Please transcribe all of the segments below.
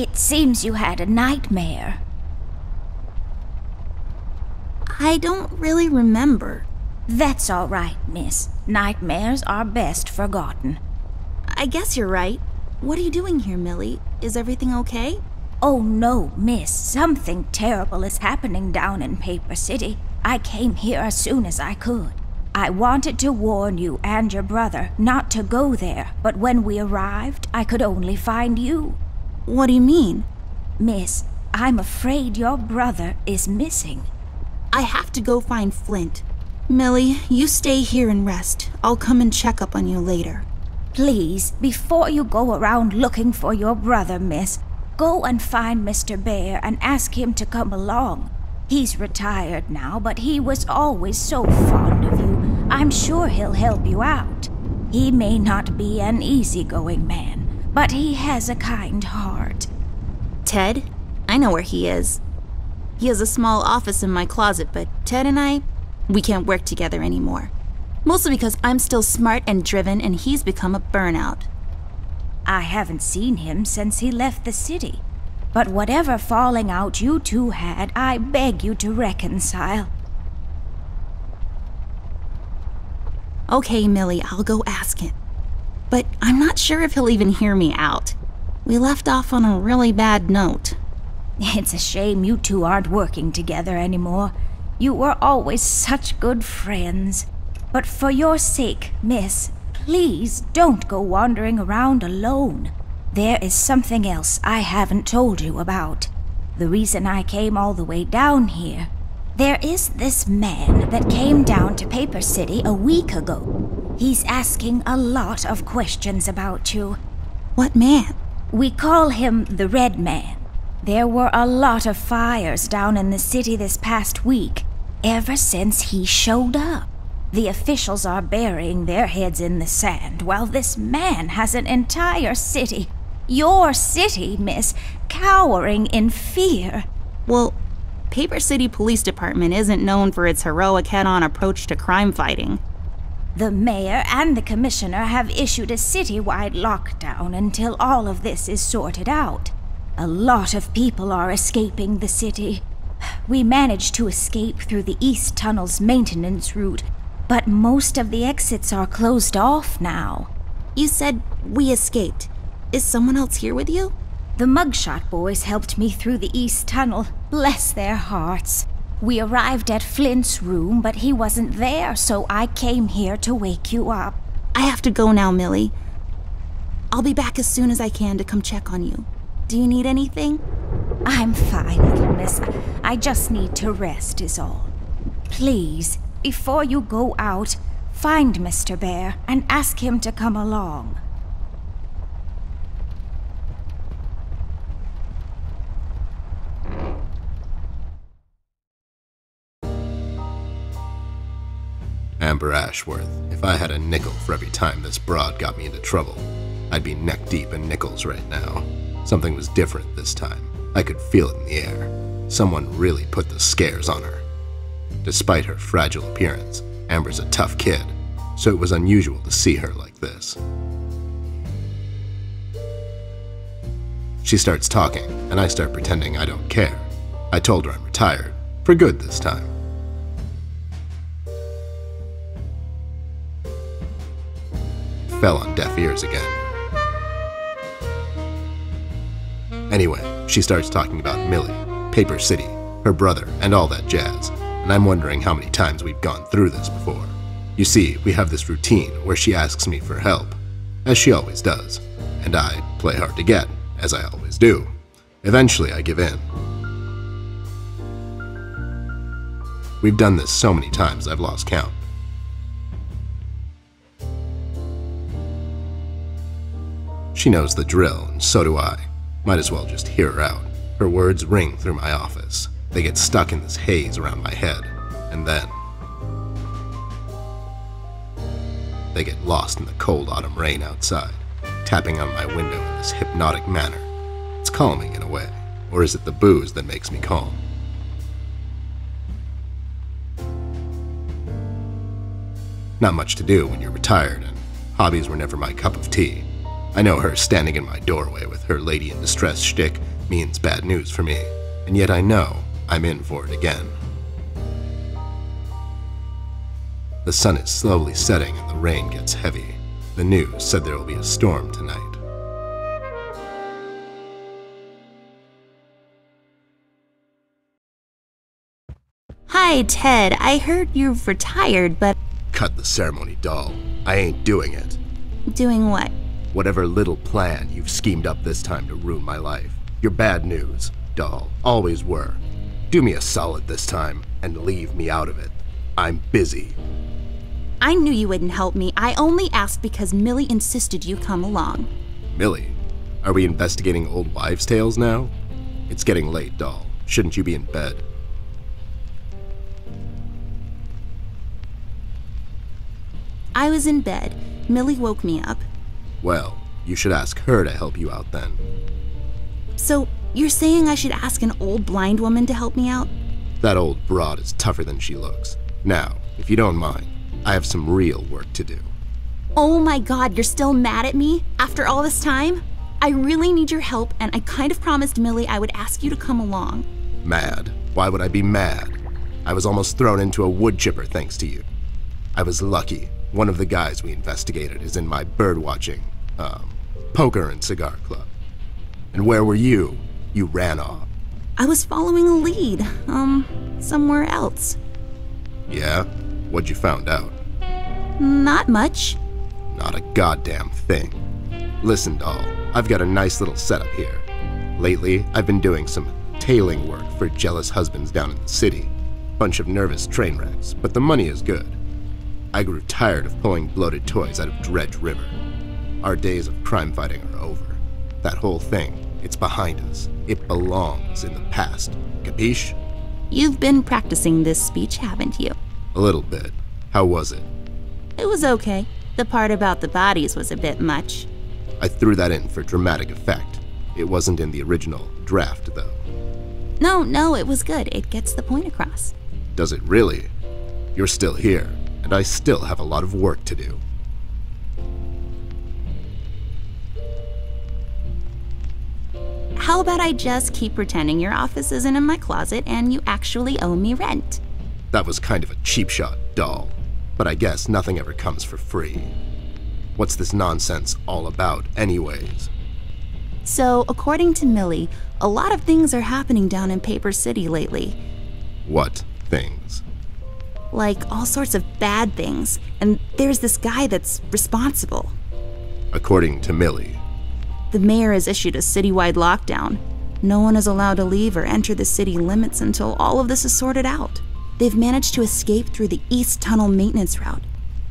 It seems you had a nightmare. I don't really remember. That's all right, miss. Nightmares are best forgotten. I guess you're right. What are you doing here, Millie? Is everything okay? Oh no, miss. Something terrible is happening down in Paper City. I came here as soon as I could. I wanted to warn you and your brother not to go there, but when we arrived, I could only find you. What do you mean? Miss, I'm afraid your brother is missing. I have to go find Flint. Millie, you stay here and rest. I'll come and check up on you later. Please, before you go around looking for your brother, miss, go and find Mr. Bear and ask him to come along. He's retired now, but he was always so fond of you. I'm sure he'll help you out. He may not be an easygoing man, but he has a kind heart. Ted? I know where he is. He has a small office in my closet, but Ted and we can't work together anymore. Mostly because I'm still smart and driven and he's become a burnout. I haven't seen him since he left the city. But whatever falling out you two had, I beg you to reconcile. Okay, Millie, I'll go ask him. But I'm not sure if he'll even hear me out. We left off on a really bad note. It's a shame you two aren't working together anymore. You were always such good friends. But for your sake, miss, please don't go wandering around alone. There is something else I haven't told you about. The reason I came all the way down here. There is this man that came down to Paper City a week ago. He's asking a lot of questions about you. What man? We call him the Red Man. There were a lot of fires down in the city this past week, ever since he showed up. The officials are burying their heads in the sand, while this man has an entire city, your city, miss, cowering in fear. Well, Paper City Police Department isn't known for its heroic head-on approach to crime fighting. The mayor and the commissioner have issued a citywide lockdown until all of this is sorted out. A lot of people are escaping the city. We managed to escape through the East Tunnel's maintenance route, but most of the exits are closed off now. You said we escaped. Is someone else here with you? The Mugshot boys helped me through the East Tunnel. Bless their hearts. We arrived at Flint's room, but he wasn't there, so I came here to wake you up. I have to go now, Millie. I'll be back as soon as I can to come check on you. Do you need anything? I'm fine, little miss. I just need to rest is all. Please, before you go out, find Mr. Bear and ask him to come along. Amber Ashworth, if I had a nickel for every time this broad got me into trouble, I'd be neck deep in nickels right now. Something was different this time. I could feel it in the air. Someone really put the scares on her. Despite her fragile appearance, Amber's a tough kid, so it was unusual to see her like this. She starts talking, and I start pretending I don't care. I told her I'm retired, for good this time. Fell on deaf ears again. Anyway, she starts talking about Millie, Paper City, her brother, and all that jazz, and I'm wondering how many times we've gone through this before. You see, we have this routine where she asks me for help, as she always does, and I play hard to get, as I always do. Eventually, I give in. We've done this so many times I've lost count. She knows the drill, and so do I. Might as well just hear her out. Her words ring through my office. They get stuck in this haze around my head, and then they get lost in the cold autumn rain outside, tapping on my window in this hypnotic manner. It's calming in a way, or is it the booze that makes me calm? Not much to do when you're retired, and hobbies were never my cup of tea. I know her standing in my doorway with her lady in distress shtick, means bad news for me, and yet I know I'm in for it again. The sun is slowly setting and the rain gets heavy. The news said there will be a storm tonight. Hi, Ted. I heard you've retired, but... Cut the ceremony, doll. I ain't doing it. Doing what? Whatever little plan you've schemed up this time to ruin my life. You're bad news, doll. Always were. Do me a solid this time and leave me out of it. I'm busy. I knew you wouldn't help me. I only asked because Millie insisted you come along. Millie? Are we investigating old wives' tales now? It's getting late, doll. Shouldn't you be in bed? I was in bed. Millie woke me up. Well, you should ask her to help you out then. So, you're saying I should ask an old blind woman to help me out? That old broad is tougher than she looks. Now, if you don't mind, I have some real work to do. Oh my god, you're still mad at me? After all this time? I really need your help, and I kind of promised Millie I would ask you to come along. Mad? Why would I be mad? I was almost thrown into a wood chipper thanks to you. I was lucky. One of the guys we investigated is in my bird-watching, poker and cigar club. And where were you? You ran off. I was following a lead, somewhere else. Yeah? What'd you found out? Not much. Not a goddamn thing. Listen, doll, I've got a nice little setup here. Lately, I've been doing some tailing work for jealous husbands down in the city. Bunch of nervous train wrecks, but the money is good. I grew tired of pulling bloated toys out of Dredge River. Our days of crime fighting are over. That whole thing, it's behind us. It belongs in the past. Capiche? You've been practicing this speech, haven't you? A little bit. How was it? It was okay. The part about the bodies was a bit much. I threw that in for dramatic effect. It wasn't in the original draft, though. No, it was good. It gets the point across. Does it really? You're still here, and I still have a lot of work to do. How about I just keep pretending your office isn't in my closet and you actually owe me rent? That was kind of a cheap shot, doll. But I guess nothing ever comes for free. What's this nonsense all about, anyways? So, according to Millie, a lot of things are happening down in Paper City lately. What things? Like all sorts of bad things, and there's this guy that's responsible. According to Millie. The mayor has issued a citywide lockdown. No one is allowed to leave or enter the city limits until all of this is sorted out. They've managed to escape through the East Tunnel maintenance route,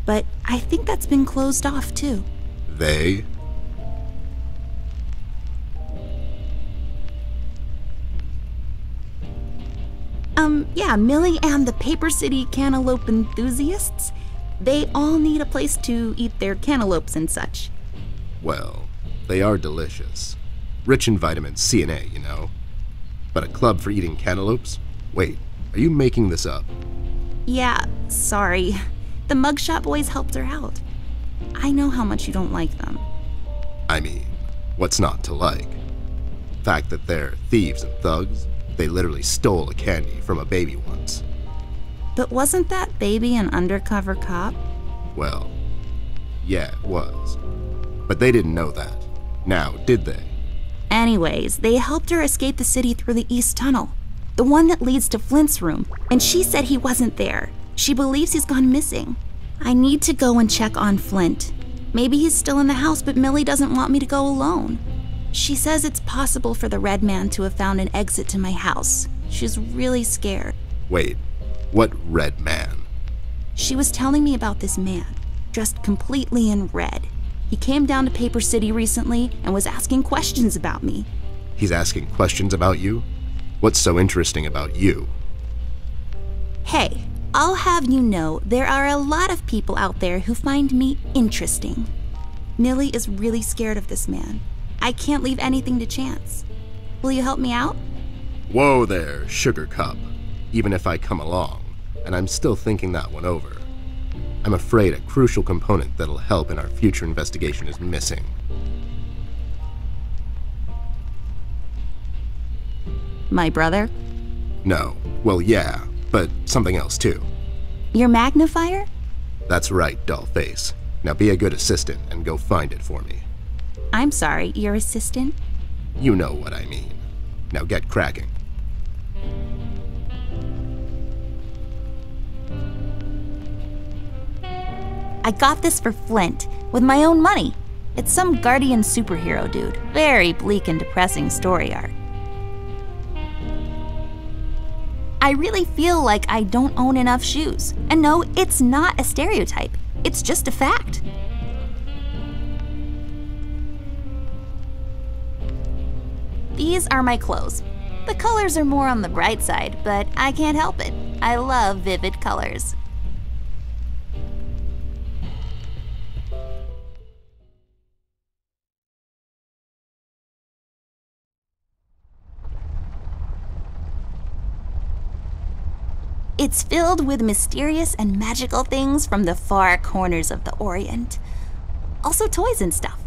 but I think that's been closed off too. They? Yeah, Millie and the Paper City cantaloupe enthusiasts, they all need a place to eat their cantaloupes and such. Well, they are delicious. Rich in vitamins C and A, you know. But a club for eating cantaloupes? Wait, are you making this up? Yeah, sorry. The mugshot boys helped her out. I know how much you don't like them. I mean, what's not to like? The fact that they're thieves and thugs? They literally stole a candy from a baby once. But wasn't that baby an undercover cop? Well, yeah, it was. But they didn't know that. Now, did they? Anyways, they helped her escape the city through the East Tunnel, the one that leads to Flint's room, and she said he wasn't there. She believes he's gone missing. I need to go and check on Flint. Maybe he's still in the house, but Millie doesn't want me to go alone. She says it's possible for the Red Man to have found an exit to my house. She's really scared. Wait, what Red Man? She was telling me about this man, dressed completely in red. He came down to Paper City recently and was asking questions about me. He's asking questions about you? What's so interesting about you? Hey, I'll have you know there are a lot of people out there who find me interesting. Millie is really scared of this man. I can't leave anything to chance. Will you help me out? Whoa there, Sugar Cup. Even if I come along, and I'm still thinking that one over. I'm afraid a crucial component that'll help in our future investigation is missing. My brother? No. Well, yeah, but something else too. Your magnifier? That's right, dollface. Now be a good assistant and go find it for me. I'm sorry, your assistant? You know what I mean. Now get cracking. I got this for Flint, with my own money. It's some guardian superhero dude. Very bleak and depressing story arc. I really feel like I don't own enough shoes. And no, it's not a stereotype. It's just a fact. These are my clothes. The colors are more on the bright side, but I can't help it. I love vivid colors. It's filled with mysterious and magical things from the far corners of the Orient. Also toys and stuff.